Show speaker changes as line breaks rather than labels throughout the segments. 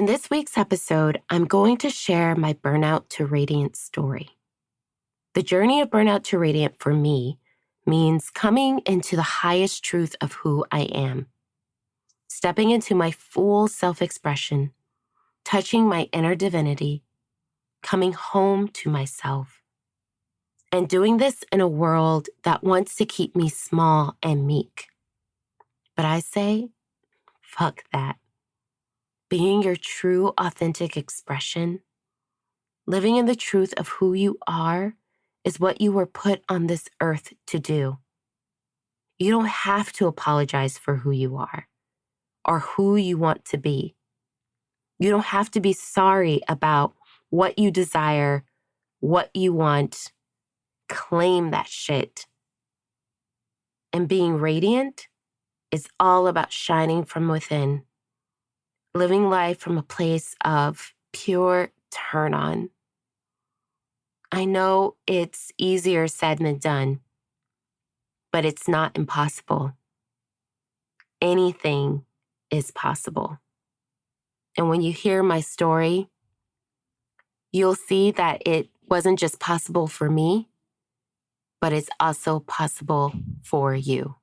In this week's episode, I'm going to share my Burnout to Radiant story. The journey of Burnout to Radiant for me means coming into the highest truth of who I am, stepping into my full self-expression, touching my inner divinity, coming home to myself, and doing this in a world that wants to keep me small and meek. But I say, fuck that. Being your true, authentic expression, living in the truth of who you are, is what you were put on this earth to do. You don't have to apologize for who you are or who you want to be. You don't have to be sorry about what you desire, what you want. Claim that shit. And being radiant is all about shining from within, living life from a place of pure turn on. I know it's easier said than done, but it's not impossible. Anything is possible. And when you hear my story, you'll see that it wasn't just possible for me, but it's also possible for you.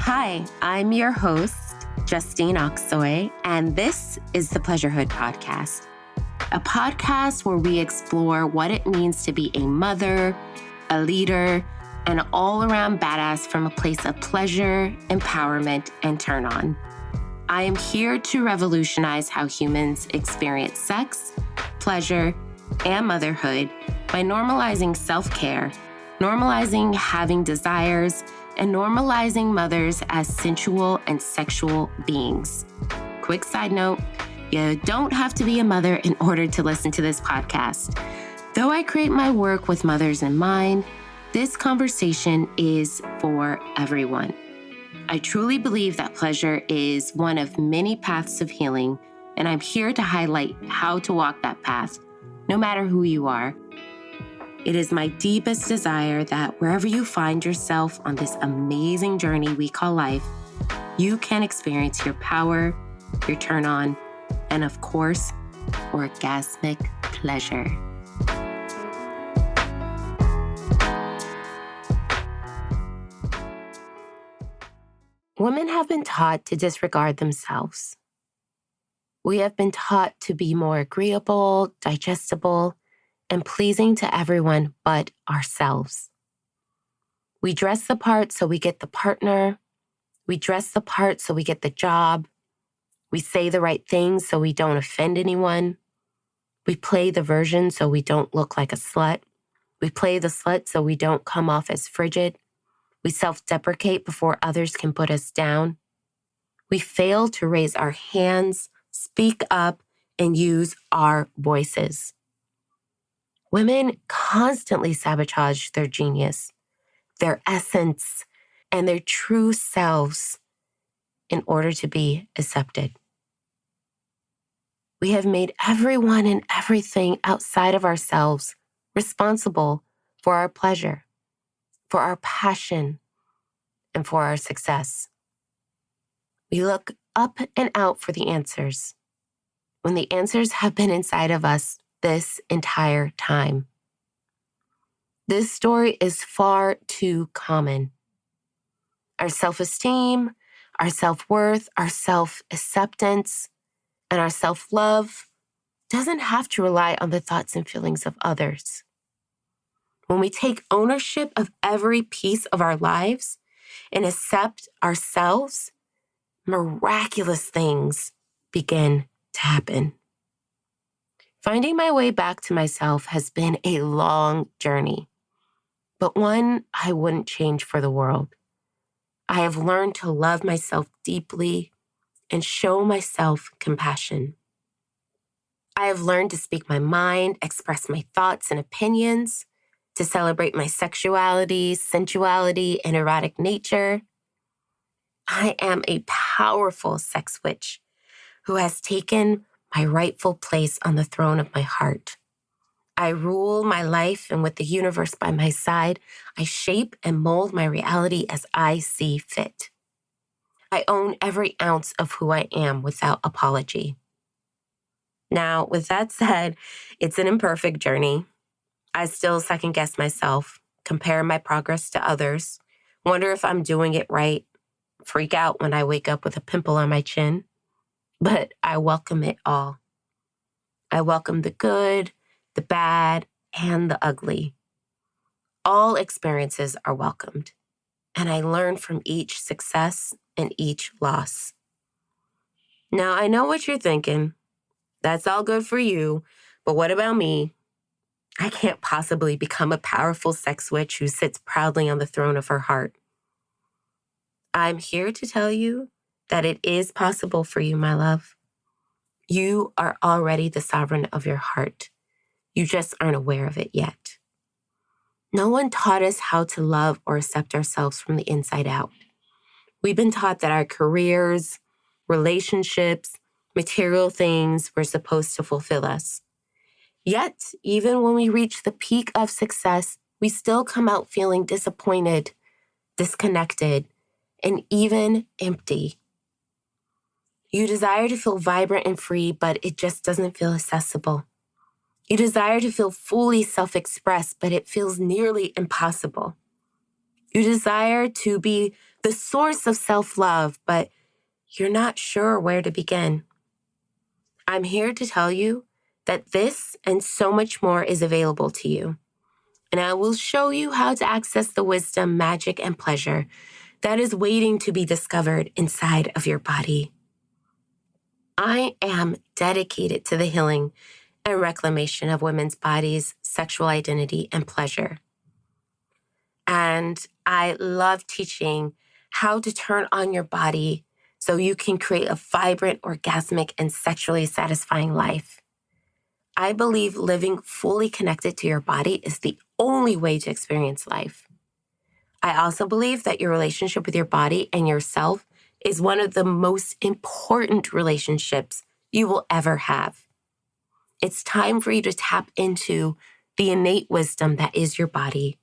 Hi, I'm your host, Justine Oxoy, and this is the Pleasurehood podcast, a podcast where we explore what it means to be a mother, a leader, and an all-around badass from a place of pleasure, empowerment, and turn on. I am here to revolutionize how humans experience sex, pleasure, and motherhood by normalizing self-care, normalizing having desires, and normalizing mothers as sensual and sexual beings. Quick side note, you don't have to be a mother in order to listen to this podcast. Though I create my work with mothers in mind, this conversation is for everyone. I truly believe that pleasure is one of many paths of healing, and I'm here to highlight how to walk that path, no matter who you are. It is my deepest desire that wherever you find yourself on this amazing journey we call life, you can experience your power, your turn on, and of course, orgasmic pleasure. Women have been taught to disregard themselves. We have been taught to be more agreeable, digestible, and pleasing to everyone but ourselves. We dress the part so we get the partner. We dress the part so we get the job. We say the right things so we don't offend anyone. We play the version so we don't look like a slut. We play the slut so we don't come off as frigid. We self-deprecate before others can put us down. We fail to raise our hands, speak up, and use our voices. Women constantly sabotage their genius, their essence, and their true selves in order to be accepted. We have made everyone and everything outside of ourselves responsible for our pleasure, for our passion, and for our success. We look up and out for the answers when the answers have been inside of us this entire time. This story is far too common. Our self-esteem, our self-worth, our self-acceptance, and our self-love doesn't have to rely on the thoughts and feelings of others. When we take ownership of every piece of our lives and accept ourselves, miraculous things begin to happen. Finding my way back to myself has been a long journey, but one I wouldn't change for the world. I have learned to love myself deeply and show myself compassion. I have learned to speak my mind, express my thoughts and opinions, to celebrate my sexuality, sensuality, and erotic nature. I am a powerful sex witch who has taken my rightful place on the throne of my heart. I rule my life, and with the universe by my side, I shape and mold my reality as I see fit. I own every ounce of who I am without apology. Now, with that said, it's an imperfect journey. I still second guess myself, compare my progress to others, wonder if I'm doing it right, freak out when I wake up with a pimple on my chin. But I welcome it all. I welcome the good, the bad, and the ugly. All experiences are welcomed, and I learn from each success and each loss. Now, I know what you're thinking. That's all good for you, but what about me? I can't possibly become a powerful sex witch who sits proudly on the throne of her heart. I'm here to tell you that it is possible for you, my love. You are already the sovereign of your heart. You just aren't aware of it yet. No one taught us how to love or accept ourselves from the inside out. We've been taught that our careers, relationships, material things were supposed to fulfill us. Yet, even when we reach the peak of success, we still come out feeling disappointed, disconnected, and even empty. You desire to feel vibrant and free, but it just doesn't feel accessible. You desire to feel fully self-expressed, but it feels nearly impossible. You desire to be the source of self-love, but you're not sure where to begin. I'm here to tell you that this and so much more is available to you. And I will show you how to access the wisdom, magic, and pleasure that is waiting to be discovered inside of your body. I am dedicated to the healing and reclamation of women's bodies, sexual identity, and pleasure. And I love teaching how to turn on your body so you can create a vibrant, orgasmic, and sexually satisfying life. I believe living fully connected to your body is the only way to experience life. I also believe that your relationship with your body and yourself is one of the most important relationships you will ever have. It's time for you to tap into the innate wisdom that is your body,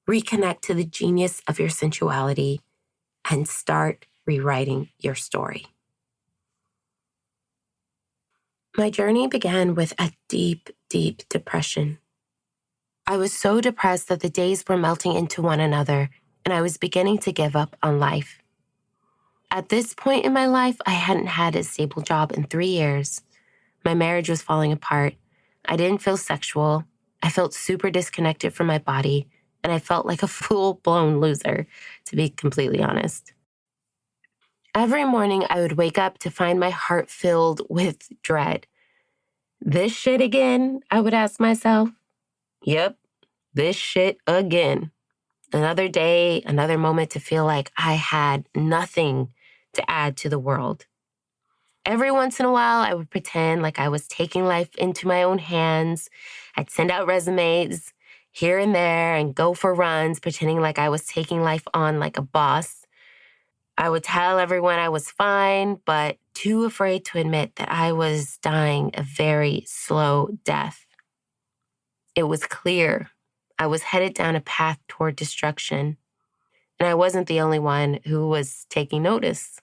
reconnect to the genius of your sensuality, and start rewriting your story. My journey began with a deep, deep depression. I was so depressed that the days were melting into one another, and I was beginning to give up on life. At this point in my life, I hadn't had a stable job in 3 years. My marriage was falling apart. I didn't feel sexual. I felt super disconnected from my body, and I felt like a full-blown loser, to be completely honest. Every morning, I would wake up to find my heart filled with dread. This shit again, I would ask myself. Yep, this shit again. Another day, another moment to feel like I had nothing to add to the world. Every once in a while, I would pretend like I was taking life into my own hands. I'd send out resumes here and there and go for runs, pretending like I was taking life on like a boss. I would tell everyone I was fine, but too afraid to admit that I was dying a very slow death. It was clear I was headed down a path toward destruction, and I wasn't the only one who was taking notice.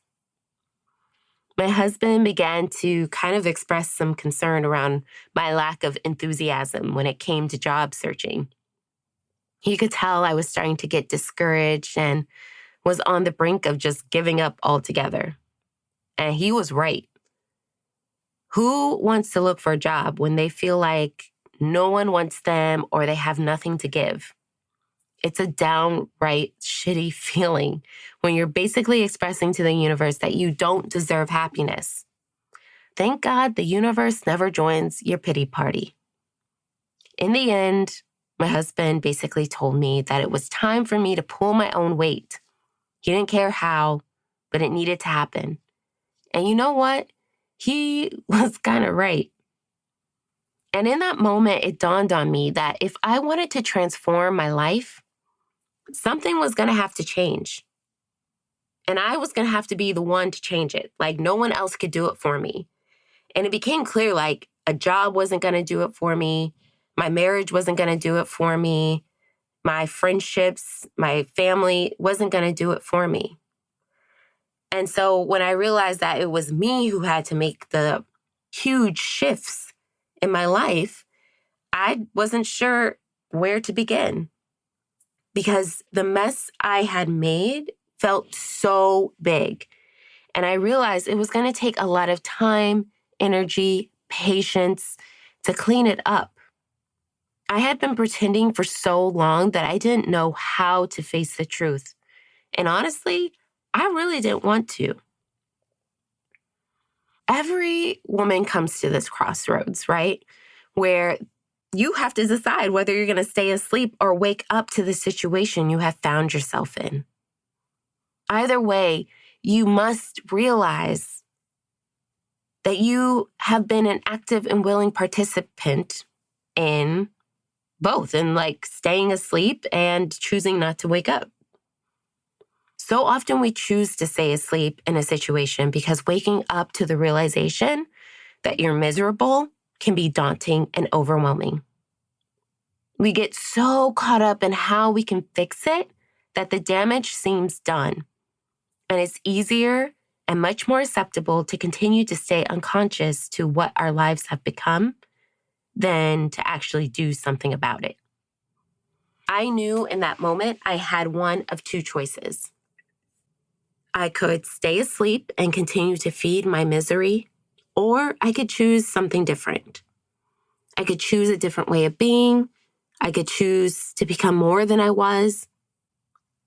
My husband began to kind of express some concern around my lack of enthusiasm when it came to job searching. He could tell I was starting to get discouraged and was on the brink of just giving up altogether. And he was right. Who wants to look for a job when they feel like no one wants them or they have nothing to give? It's a downright shitty feeling when you're basically expressing to the universe that you don't deserve happiness. Thank God the universe never joins your pity party. In the end, my husband basically told me that it was time for me to pull my own weight. He didn't care how, but it needed to happen. And you know what? He was kind of right. And in that moment, it dawned on me that if I wanted to transform my life, something was going to have to change. And I was going to have to be the one to change it. Like no one else could do it for me. And it became clear like a job wasn't going to do it for me. My marriage wasn't going to do it for me. My friendships, my family wasn't going to do it for me. And so when I realized that it was me who had to make the huge shifts in my life, I wasn't sure where to begin because the mess I had made felt so big. And I realized it was going to take a lot of time, energy, patience to clean it up. I had been pretending for so long that I didn't know how to face the truth. And honestly, I really didn't want to. Every woman comes to this crossroads, right? Where you have to decide whether you're going to stay asleep or wake up to the situation you have found yourself in. Either way, you must realize that you have been an active and willing participant in both, in like staying asleep and choosing not to wake up. So often we choose to stay asleep in a situation because waking up to the realization that you're miserable can be daunting and overwhelming. We get so caught up in how we can fix it that the damage seems done. And it's easier and much more acceptable to continue to stay unconscious to what our lives have become than to actually do something about it. I knew in that moment I had one of two choices. I could stay asleep and continue to feed my misery, or I could choose something different. I could choose a different way of being. I could choose to become more than I was.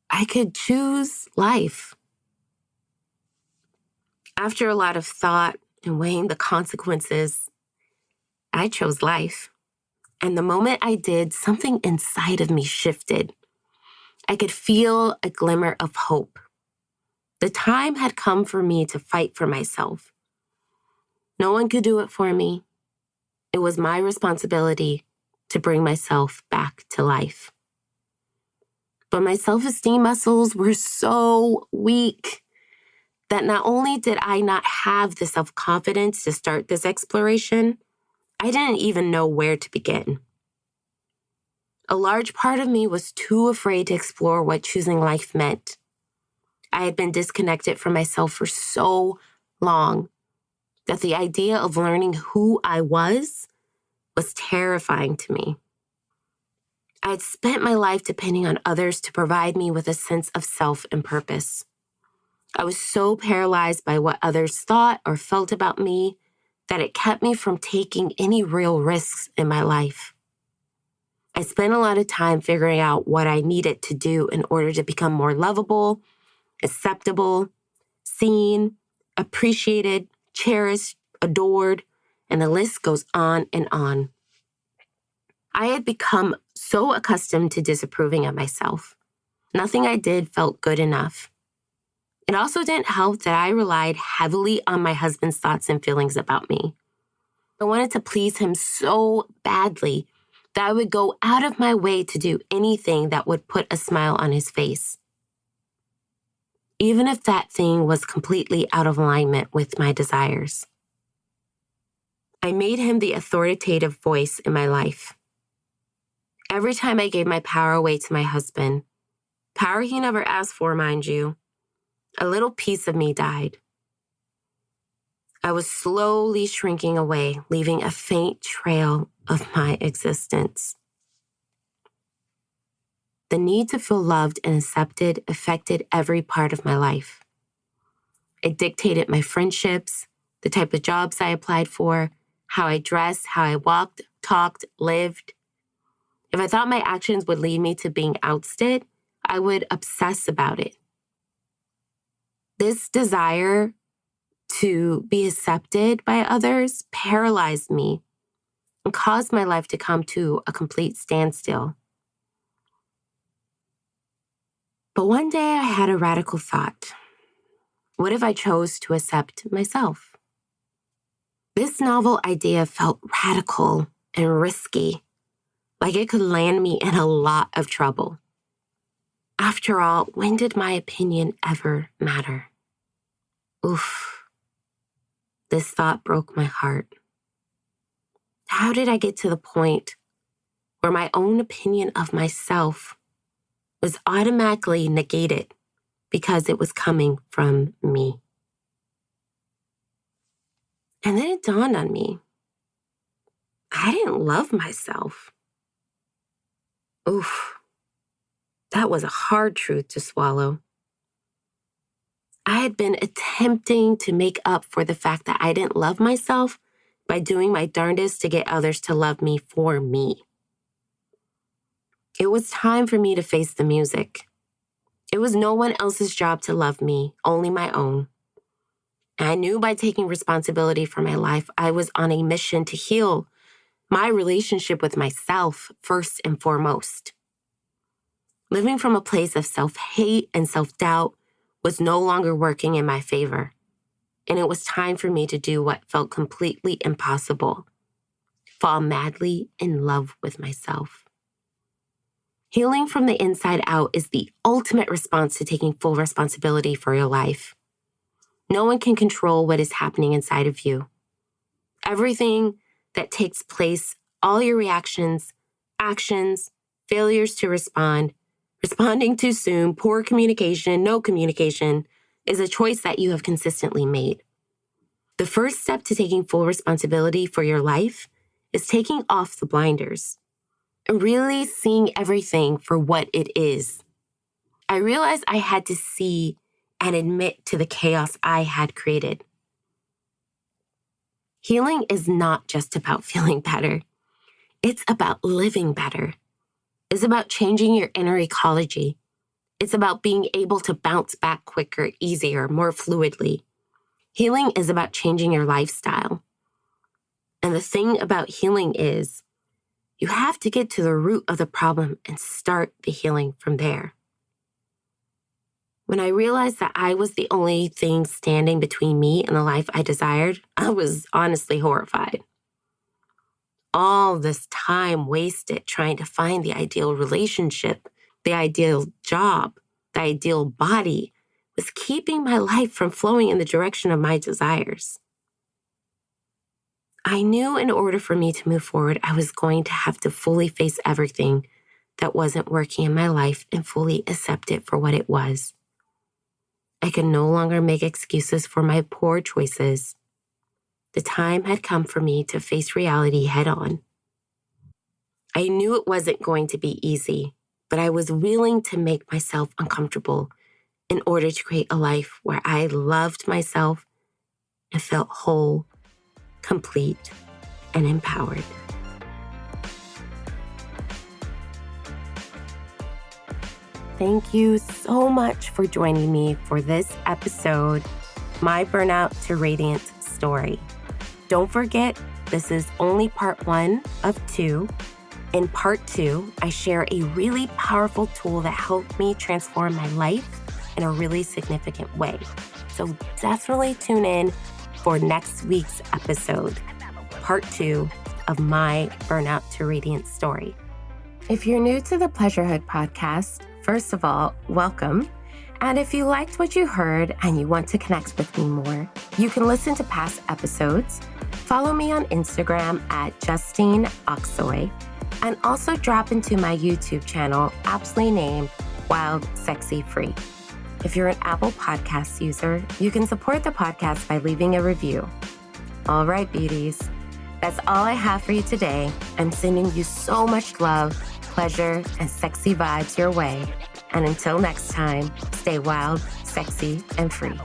I could choose life. After a lot of thought and weighing the consequences, I chose life. And the moment I did, something inside of me shifted. I could feel a glimmer of hope. The time had come for me to fight for myself. No one could do it for me. It was my responsibility to bring myself back to life. But my self-esteem muscles were so weak that not only did I not have the self-confidence to start this exploration, I didn't even know where to begin. A large part of me was too afraid to explore what choosing life meant. I had been disconnected from myself for so long that the idea of learning who I was terrifying to me. I had spent my life depending on others to provide me with a sense of self and purpose. I was so paralyzed by what others thought or felt about me that it kept me from taking any real risks in my life. I spent a lot of time figuring out what I needed to do in order to become more lovable, acceptable, seen, appreciated, cherished, adored, and the list goes on and on. I had become so accustomed to disapproving of myself. Nothing I did felt good enough. It also didn't help that I relied heavily on my husband's thoughts and feelings about me. I wanted to please him so badly that I would go out of my way to do anything that would put a smile on his face, even if that thing was completely out of alignment with my desires. I made him the authoritative voice in my life. Every time I gave my power away to my husband, power he never asked for, mind you, a little piece of me died. I was slowly shrinking away, leaving a faint trail of my existence. The need to feel loved and accepted affected every part of my life. It dictated my friendships, the type of jobs I applied for, how I dressed, how I walked, talked, lived. If I thought my actions would lead me to being ousted, I would obsess about it. This desire to be accepted by others paralyzed me and caused my life to come to a complete standstill. But one day I had a radical thought. What if I chose to accept myself? This novel idea felt radical and risky, like it could land me in a lot of trouble. After all, when did my opinion ever matter? Oof, this thought broke my heart. How did I get to the point where my own opinion of myself was automatically negated because it was coming from me. And then it dawned on me, I didn't love myself. Oof, that was a hard truth to swallow. I had been attempting to make up for the fact that I didn't love myself by doing my darndest to get others to love me for me. It was time for me to face the music. It was no one else's job to love me, only my own. And I knew by taking responsibility for my life, I was on a mission to heal my relationship with myself first and foremost. Living from a place of self-hate and self-doubt was no longer working in my favor. And it was time for me to do what felt completely impossible: fall madly in love with myself. Healing from the inside out is the ultimate response to taking full responsibility for your life. No one can control what is happening inside of you. Everything that takes place, all your reactions, actions, failures to respond, responding too soon, poor communication, no communication, is a choice that you have consistently made. The first step to taking full responsibility for your life is taking off the blinders and really seeing everything for what it is. I realized I had to see and admit to the chaos I had created. Healing is not just about feeling better. It's about living better. It's about changing your inner ecology. It's about being able to bounce back quicker, easier, more fluidly. Healing is about changing your lifestyle. And the thing about healing is you have to get to the root of the problem and start the healing from there. When I realized that I was the only thing standing between me and the life I desired, I was honestly horrified. All this time wasted trying to find the ideal relationship, the ideal job, the ideal body was keeping my life from flowing in the direction of my desires. I knew in order for me to move forward, I was going to have to fully face everything that wasn't working in my life and fully accept it for what it was. I could no longer make excuses for my poor choices. The time had come for me to face reality head on. I knew it wasn't going to be easy, but I was willing to make myself uncomfortable in order to create a life where I loved myself and felt whole, complete, and empowered. Thank you so much for joining me for this episode, My Burnout to Radiant Story. Don't forget, this is only part 1 of 2. In part 2, I share a really powerful tool that helped me transform my life in a really significant way. So definitely tune in for next week's episode, part 2 of My Burnout to Radiant Story. If you're new to the Pleasurehood podcast, first of all, welcome. And if you liked what you heard and you want to connect with me more, you can listen to past episodes, follow me on Instagram at Justine Oxoy, and also drop into my YouTube channel, aptly named Wild Sexy Free. If you're an Apple Podcast user, you can support the podcast by leaving a review. All right, beauties, that's all I have for you today. I'm sending you so much love, pleasure, and sexy vibes your way. And until next time, stay wild, sexy, and free.